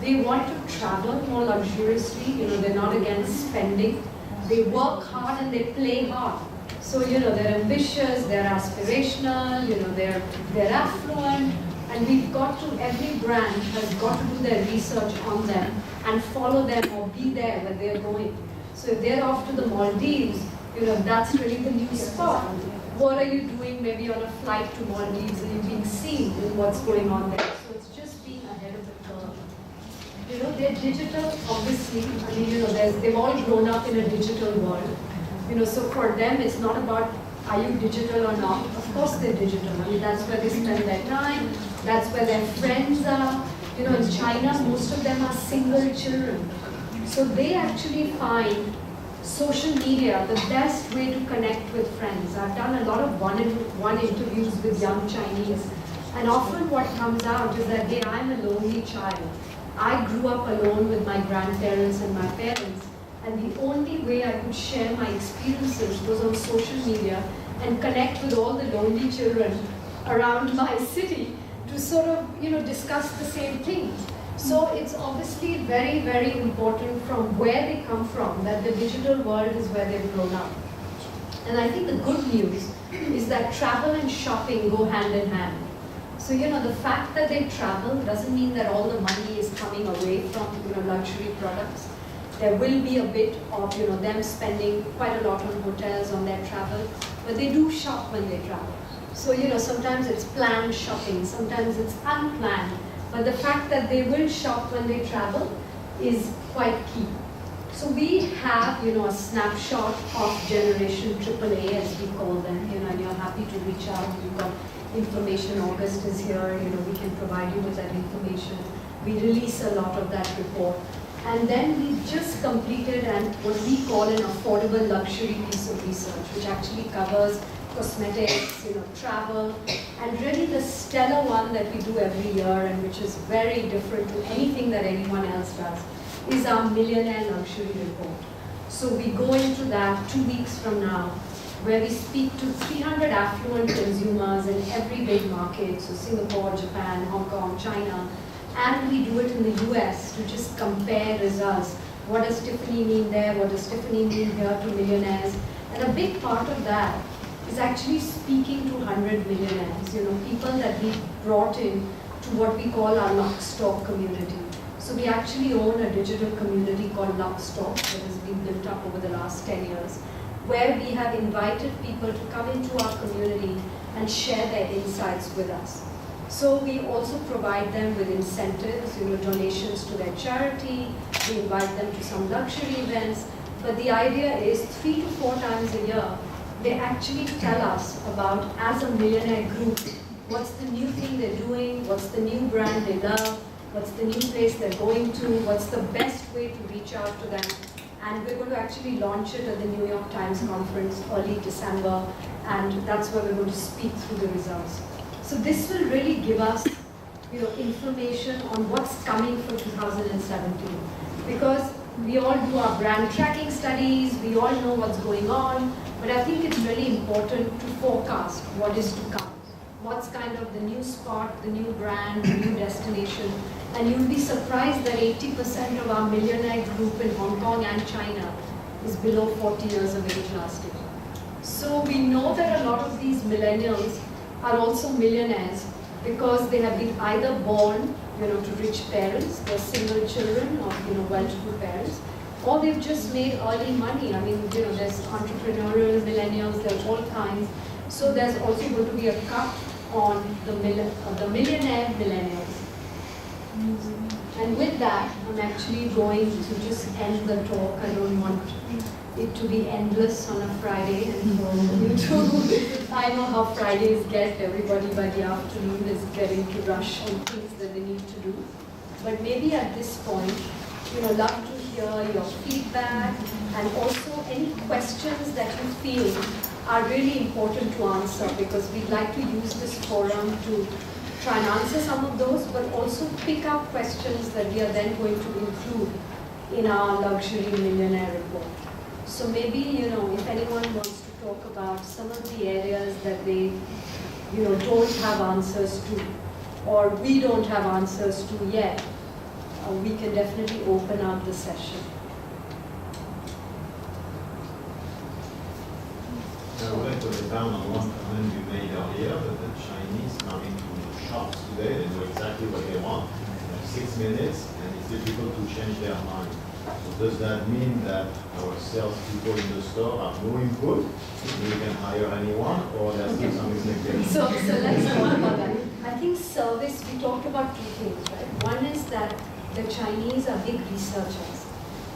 They want to travel more luxuriously. They're not against spending. They work hard and they play hard. So, they're ambitious, they're aspirational, they're affluent, and we've got to, every brand has got to do their research on them and follow them or be there where they're going. So if they're off to the Maldives, that's really the new spot. What are you doing maybe on a flight to Maldives and you're being seen in what's going on there? So it's just being ahead of the curve. They're digital, obviously. They've all grown up in a digital world. So for them, it's not about are you digital or not. Of course they're digital. That's where they spend their time. That's where their friends are. In China, most of them are single children. So they actually find social media the best way to connect with friends. I've done a lot of one-on-one interviews with young Chinese. And often what comes out is that, hey, I'm a lonely child. I grew up alone with my grandparents and my parents. And the only way I could share my experiences was on social media and connect with all the lonely children around my city to sort of, discuss the same thing. So it's obviously very, very important from where they come from, that the digital world is where they've grown up. And I think the good news is that travel and shopping go hand in hand. So, the fact that they travel doesn't mean that all the money is coming away from, luxury products. There will be a bit of, them spending quite a lot on hotels on their travel, but they do shop when they travel. So, sometimes it's planned shopping, sometimes it's unplanned, but the fact that they will shop when they travel is quite key. So we have, a snapshot of Generation AAA, as we call them, and you're happy to reach out. You've got information. August is here, we can provide you with that information. We release a lot of that report. And then we just completed what we call an affordable luxury piece of research, which actually covers cosmetics, travel, and really the stellar one that we do every year and which is very different to anything that anyone else does, is our Millionaire Luxury Report. So we go into that 2 weeks from now, where we speak to 300 affluent consumers in every big market, so Singapore, Japan, Hong Kong, China, and we do it in the US to just compare results. What does Tiffany mean there? What does Tiffany mean here to millionaires? And a big part of that is actually speaking to 100 millionaires, people that we brought in to what we call our Luxtalk community. So we actually own a digital community called Luxtalk that has been built up over the last 10 years, where we have invited people to come into our community and share their insights with us. So we also provide them with incentives, donations to their charity. We invite them to some luxury events. But the idea is 3 to 4 times a year, they actually tell us about, as a millionaire group, what's the new thing they're doing, what's the new brand they love, what's the new place they're going to, what's the best way to reach out to them. And we're going to actually launch it at the New York Times conference early December, and that's where we're going to speak through the results. So this will really give us, information on what's coming for 2017. Because we all do our brand tracking studies, we all know what's going on, but I think it's really important to forecast what is to come. What's kind of the new spot, the new brand, the new destination. And you'll be surprised that 80% of our millionaire group in Hong Kong and China is below 40 years of age last year. So we know that a lot of these millennials are also millionaires because they have been either born, to rich parents, they're single children of, well-to-do parents, or they've just made early money. I mean, you know, there's entrepreneurial millennials, there's all kinds. So there's also going to be a cut on the millionaire millennials. And with that, I'm actually going to just end the talk. I don't want it to be endless on a Friday, and for you too. I know how Fridays get. Everybody by the afternoon is getting to rush on things that they need to do. But maybe at this point, you know, love to hear your feedback and also any questions that you feel are really important to answer, because we'd like to use this forum to try and answer some of those, but also pick up questions that we are then going to include in our luxury millionaire report. So maybe, you know, if anyone wants to talk about some of the areas that they, you know, don't have answers to, or we don't have answers to yet, we can definitely open up the session. I would like to expand on one comment you made earlier, that the Chinese come into shops today, they know exactly what they want. They have 6 minutes, and it's difficult to change their mind. So does that mean that our salespeople in the store have no input? We can hire anyone, or there's still some expectation? So let's talk about that. I think service, we talked about two things, right? One is that the Chinese are big researchers.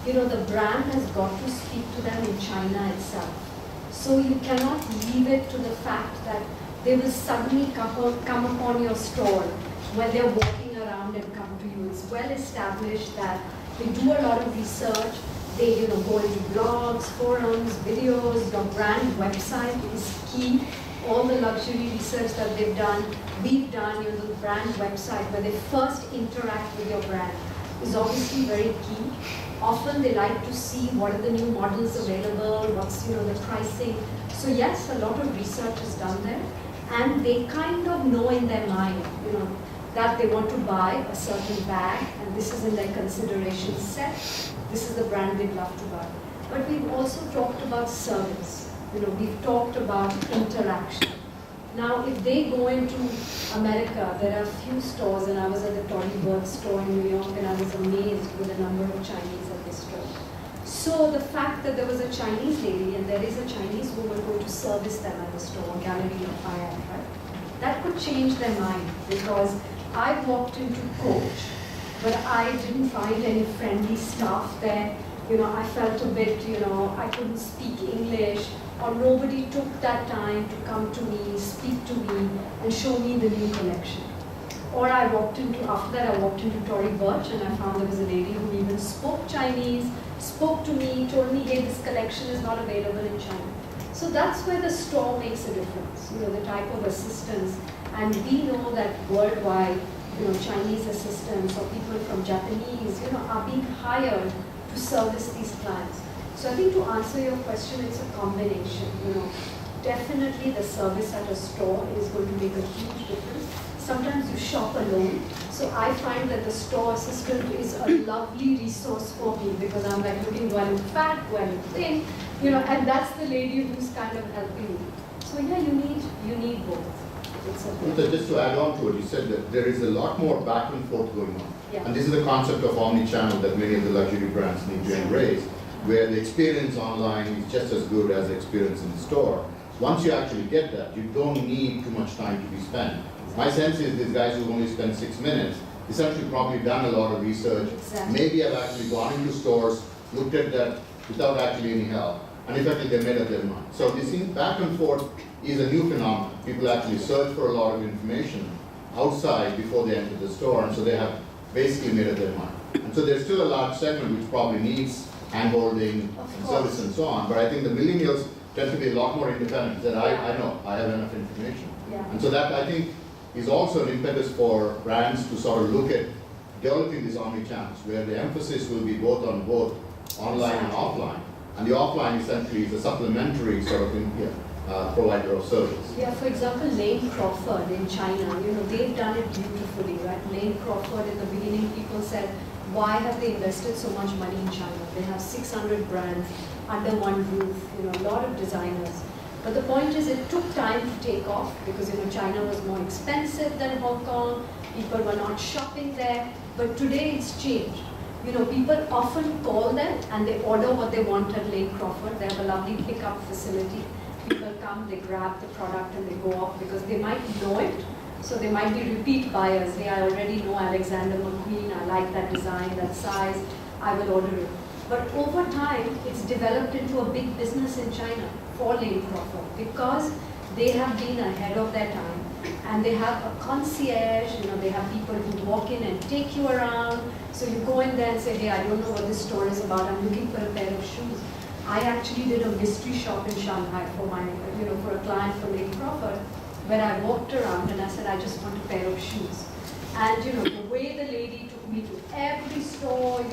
You know, the brand has got to speak to them in China itself. So you cannot leave it to the fact that they will suddenly come upon your store when they're walking around and come to you. It's well established that they do a lot of research. They, you know, go into blogs, forums, videos. Your brand website is key. All the luxury research that they've done, we've done, you know, the brand website where they first interact with your brand is obviously very key. Often they like to see what are the new models available, what's, you know, the pricing. So yes, a lot of research is done there, and they kind of know in their mind, you know, that they want to buy a certain bag, and this is in their consideration set. This is the brand they'd love to buy. But we've also talked about service. You know, we've talked about interaction. Now, if they go into America, there are a few stores, and I was at the Tory Burch store in New York, and I was amazed with the number of Chinese at this store. So the fact that there was a Chinese lady, and there is a Chinese woman going to service them at the store, Gallery Lafayette, right? That could change their mind, because I walked into Coach, but I didn't find any friendly staff there. You know, I felt a bit, you know, I couldn't speak English, or nobody took that time to come to me, speak to me, and show me the new collection. Or after that I walked into Tory Burch, and I found there was a lady who even spoke Chinese, spoke to me, told me, hey, this collection is not available in China. So that's where the store makes a difference, you know, the type of assistance. And we know that worldwide, you know, Chinese assistants or people from Japanese, you know, are being hired to service these clients. So I think to answer your question, it's a combination, you know. Definitely the service at a store is going to make a huge difference. Sometimes you shop alone. So I find that the store assistant is a lovely resource for me, because I'm like looking, do I look fat, do I look thin, you know, and that's the lady who's kind of helping me. So yeah, you need both. So just to add on to it, you said that there is a lot more back and forth going on. Yeah. And this is the concept of omni-channel that many of the luxury brands need to embrace, where the experience online is just as good as the experience in the store. Once you actually get that, you don't need too much time to be spent. My sense is these guys who only spend 6 minutes, essentially probably done a lot of research, Exactly. maybe have actually gone into stores, looked at that without actually any help, and effectively they made up their mind. So this back and forth is a new phenomenon. People actually search for a lot of information outside before they enter the store, and so they have basically made up their mind. And so there's still a large segment which probably needs hand-holding and service and so on, but I think the millennials tend to be a lot more independent, that I know, I have enough information. Yeah. And so that, I think, is also an impetus for brands to sort of look at developing these omni-channels, where the emphasis will be both on both online and offline. And the offline essentially is a supplementary sort of provider of service. Yeah, for example, Lane Crawford in China, you know, they've done it beautifully, right? Lane Crawford, in the beginning, people said, why have they invested so much money in China? They have 600 brands under one roof, you know, a lot of designers. But the point is, it took time to take off, because, you know, China was more expensive than Hong Kong. People were not shopping there. But today it's changed. People often call them and they order what they want at Lane Crawford. They have a lovely pickup facility. People come, they grab the product and they go off because they might know it. So they might be repeat buyers. Hey, I already know Alexander McQueen, I like that design, that size, I will order it. But over time, it's developed into a big business in China for Lane Crawford because they have been ahead of their time. And they have a concierge, they have people who walk in and take you around. So you go in there and say, hey, I don't know what this store is about. I'm looking for a pair of shoes. I actually did a mystery shop in Shanghai for for a client for Lane Crawford, where I walked around and I said, I just want a pair of shoes. And the way the lady took me to every store,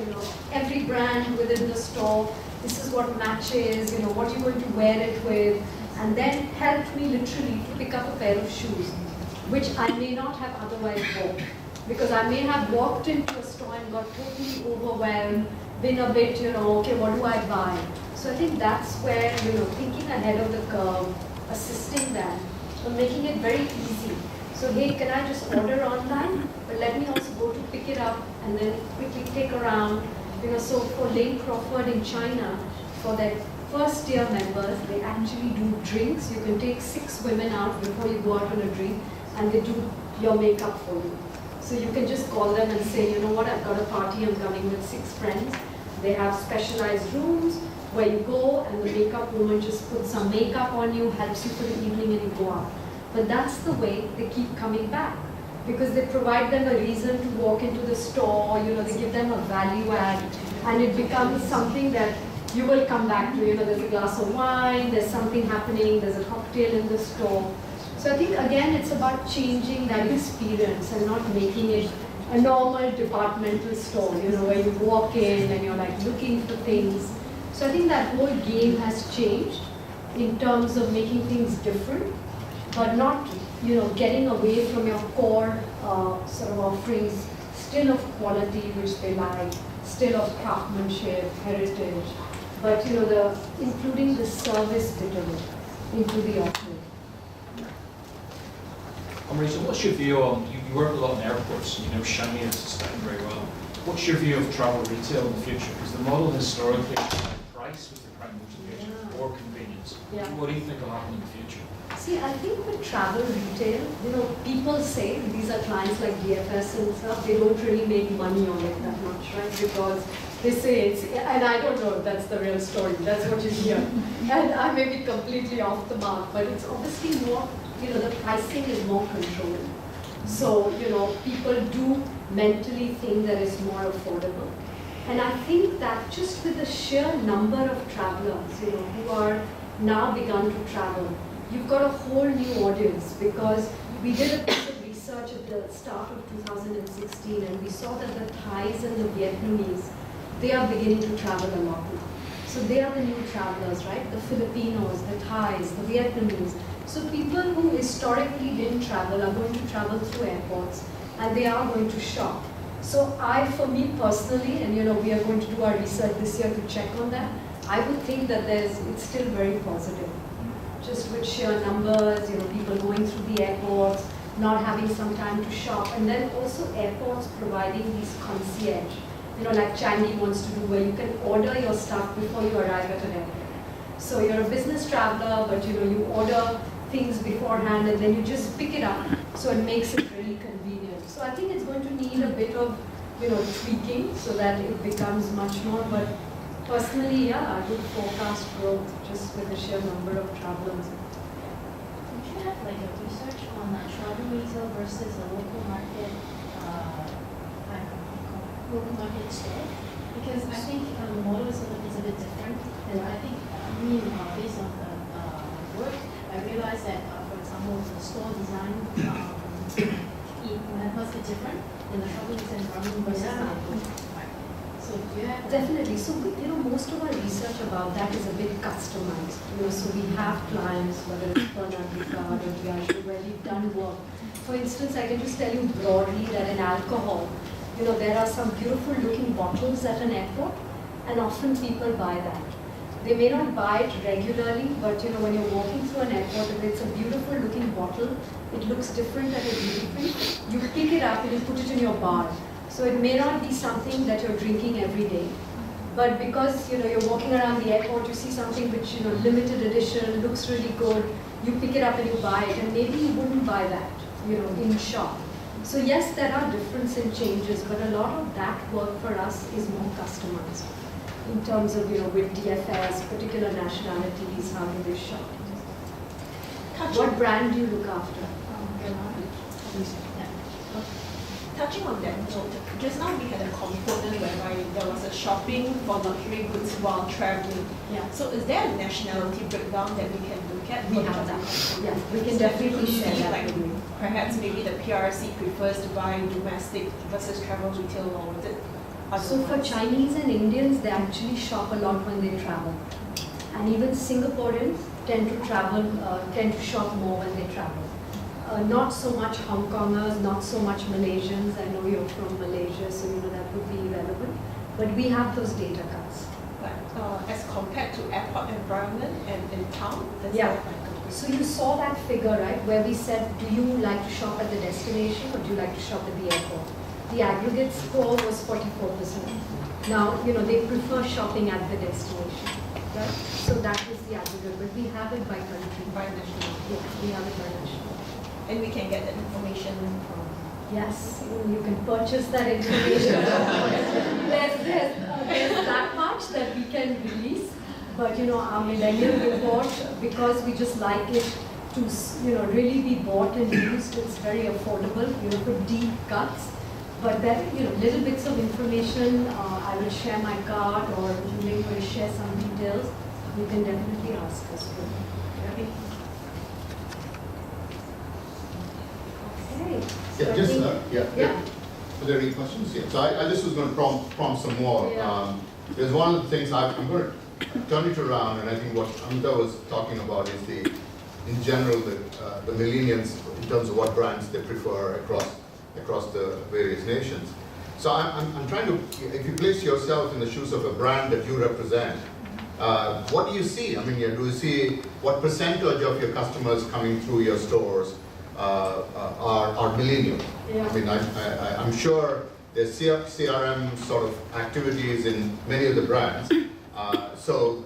every brand within the store, this is what matches, what you're going to wear it with, and then helped me literally to pick up a pair of shoes, which I may not have otherwise bought. Because I may have walked into a store and got totally overwhelmed, been a bit, okay, what do I buy? So I think that's where, thinking ahead of the curve, assisting them, but making it very easy. So, hey, can I just order online? But let me also go to pick it up and then quickly take around. So for Lane Crawford in China, for their first year members, they actually do drinks. You can take 6 women out before you go out on a drink, and they do your makeup for you. So you can just call them and say, you know what, I've got a party, I'm coming with 6 friends. They have specialized rooms where you go and the makeup woman just puts some makeup on you, helps you for the evening, and you go out. But that's the way they keep coming back, because they provide them a reason to walk into the store, they give them a value add, and it becomes something that you will come back to. There's a glass of wine, there's something happening, there's a cocktail in the store. So I think, again, it's about changing that experience and not making it a normal departmental store, where you walk in and you're like looking for things. So I think that whole game has changed in terms of making things different, but not, getting away from your core sort of offerings, still of quality, which they like, still of craftsmanship, heritage, but, including the service bit of it into the offering. Amrita, what's your view on, you work a lot in airports, and you know Shanghai is sustained very well. What's your view of travel retail in the future? Because the model historically, price was the prime motivation, or convenience. Yeah. What do you think will happen in the future? See, I think with travel retail, people say, these are clients like DFS and stuff, they don't really make money on it that much, right? Because they say it's, and I don't know if that's the real story, that's what you hear. And I may be completely off the mark, but it's obviously more, the pricing is more controlled. So, people do mentally think that it's more affordable. And I think that just with the sheer number of travelers, who are now begun to travel, you've got a whole new audience, because we did a piece of research at the start of 2016 and we saw that the Thais and the Vietnamese, they are beginning to travel a lot now. So they are the new travelers, right? The Filipinos, the Thais, the Vietnamese. So people who historically didn't travel are going to travel through airports and they are going to shop. So for me personally, and we are going to do our research this year to check on that, I would think that it's still very positive. Just with sheer numbers, people going through the airports, not having some time to shop, and then also airports providing these concierge, like Changi wants to do, where you can order your stuff before you arrive at an airport. So you're a business traveler, but you order things beforehand and then you just pick it up. So it makes it really convenient. So I think it's going to need a bit of, tweaking so that it becomes much more. But personally, yeah, I would forecast growth just with the sheer number of travelers. Would you have like a research on travel retail versus a local market, local market store? Because I think the model is a bit different, and I think based on the work, I realized that for example the store design it must be different in the travel retail environment versus the local market. So do you have Definitely. So most of our research about that is a bit customized. So we have clients, whether it's Pernod Ricard or Diageo, where we've done work. For instance, I can just tell you broadly that in alcohol, there are some beautiful looking bottles at an airport, and often people buy that. They may not buy it regularly, but when you're walking through an airport, if it's a beautiful looking bottle, it looks different at a duty free, you pick it up and you put it in your bar. So it may not be something that you're drinking every day, but because you're walking around the airport, you see something which limited edition, looks really good, you pick it up and you buy it, and maybe you wouldn't buy that in shop. So yes, there are difference in changes, but a lot of that work for us is more customized in terms of with DFS, particular nationalities, how do they shop. What brand do you look after? Touching on that note, just now we had a component whereby there was a shopping for luxury goods while traveling. Yeah. So is there a nationality breakdown that we can look at? We have that. Yeah, we can definitely share that like with you. perhaps maybe the PRC prefers to buy domestic versus travel retail, or is it So for Chinese and Indians, they actually shop a lot when they travel. And even Singaporeans tend to shop more when they travel. Not so much Hong Kongers, not so much Malaysians. I know you're from Malaysia, so that would be relevant. But we have those data cuts. But as compared to airport environment and in town, that's Yeah. not like a So you saw that figure, right, where we said, do you like to shop at the destination or do you like to shop at the airport? The aggregate score was 44%. Now, they prefer shopping at the destination, right? So that is the aggregate, but we have it by country. by national. Yeah, we have it by national. And we can get that information from. Yes, you can purchase that information. There's that much that we can release, but our millennial report, because we just like it to really be bought and used, it's very affordable, for deep cuts. But then, little bits of information, I will share my card, or you may want to share some details, you can definitely ask us for. Okay. Okay. So Yeah, I just, think- yeah. Are there any questions? Yeah. So I just was going to prompt some more. Yeah. There's one of the things I'm going to turn it around, and I think what Amrita was talking about is in general, the millennials in terms of what brands they prefer across the various nations. So I'm trying to, if you place yourself in the shoes of a brand that you represent, what do you see? I mean, do you see what percentage of your customers coming through your stores are millennial? Yeah. I mean, I'm sure there's CRM sort of activities in many of the brands. So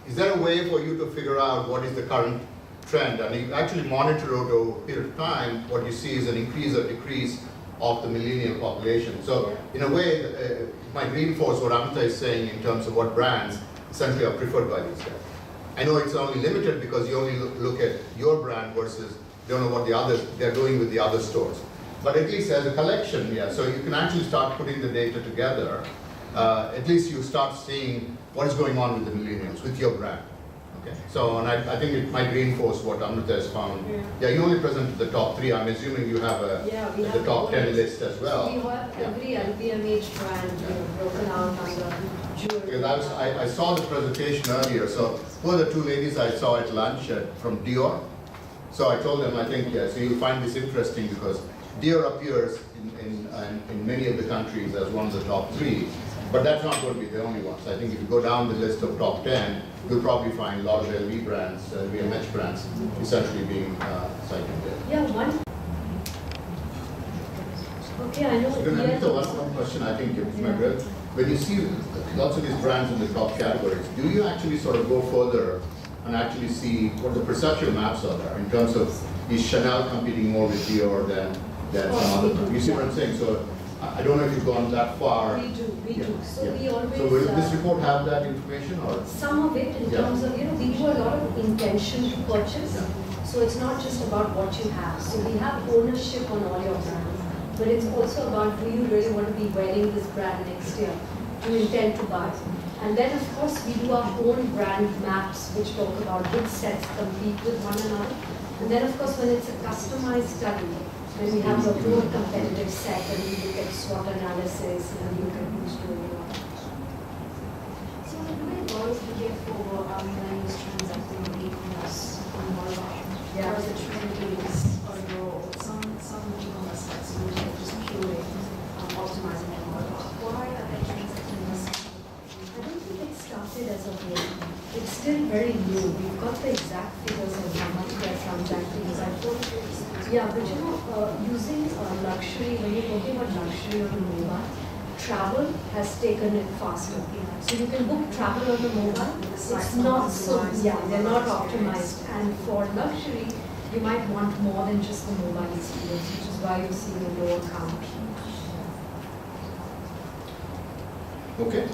is there a way for you to figure out what is the current trend? And you actually monitor over a period of time, what you see is an increase or decrease of the millennial population. So in a way, it might reinforce what Amrita is saying in terms of what brands essentially are preferred by these guys. I know it's only limited because you only look at your brand versus don't know what they're doing with the other stores. But at least as a collection, yeah, so you can actually start putting the data together. At least you start seeing what is going on with the millennials, with your brand. Okay. So, and I think it might reinforce what Amrita has found. Yeah, you only presented the top 3. I'm assuming you have we have the top 10 list as well. So we have every LVMH brand broken out under jewelry. Because I saw the presentation earlier. So who are the 2 ladies I saw at lunch from Dior? So I told them, I think, so you'll find this interesting because Dior appears in many of the countries as one of the top 3, but that's not going to be the only ones. I think if you go down the list of top 10, you'll probably find a lot of LV brands, LVMH brands, essentially being cited there. Yeah, one. Okay, I know. Anita, one question I think is my good. When you see lots of these brands in the top categories, do you actually sort of go further and actually see what the perceptual maps are there in terms of is Chanel competing more with Dior than some other brands? You see what I'm saying? So I don't know if you've gone that far. We do. So Yeah. we always. So will this report have that information or? Some of it in Yeah. terms of, we do a lot of intention to purchase. Yeah. So it's not just about what you have. So we have ownership on all your brands. But it's also about, do you really want to be wearing this brand next year? Do you intend to buy? And then of course we do our own brand maps which talk about which sets compete with one another. And then of course when it's a customized study, when we have a whole competitive set and we look at SWOT analysis and we look at who's doing what. So the way models behave for millennials transacting on e-commerce on mobile, whereas the trend is overall some e-commerce sites which are just purely optimizing their mobile. Why are they transacting this? I don't think it started as a whole. It's still very new. We've got the exact figures of how much they're transacting. I thought Yeah, but you know, using luxury, when you're talking about luxury on the mobile, travel has taken it faster. So you can book travel on the mobile, it's not so, yeah, they're not optimized. And for luxury, you might want more than just the mobile experience, which is why you're seeing a lower count. Okay,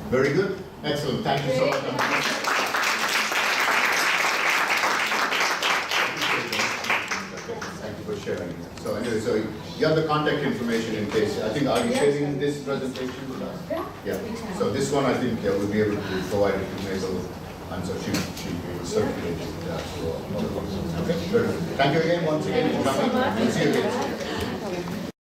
very good, excellent, thank you so much. Thank you for sharing. So anyway, so you have the contact information in case, I think, are you sharing this presentation with us? Yeah, so this one I think we'll be able to provide it to Mabel, and so she will circulate it to all. Okay, very good. Thank you again, once again for coming. We'll see you again.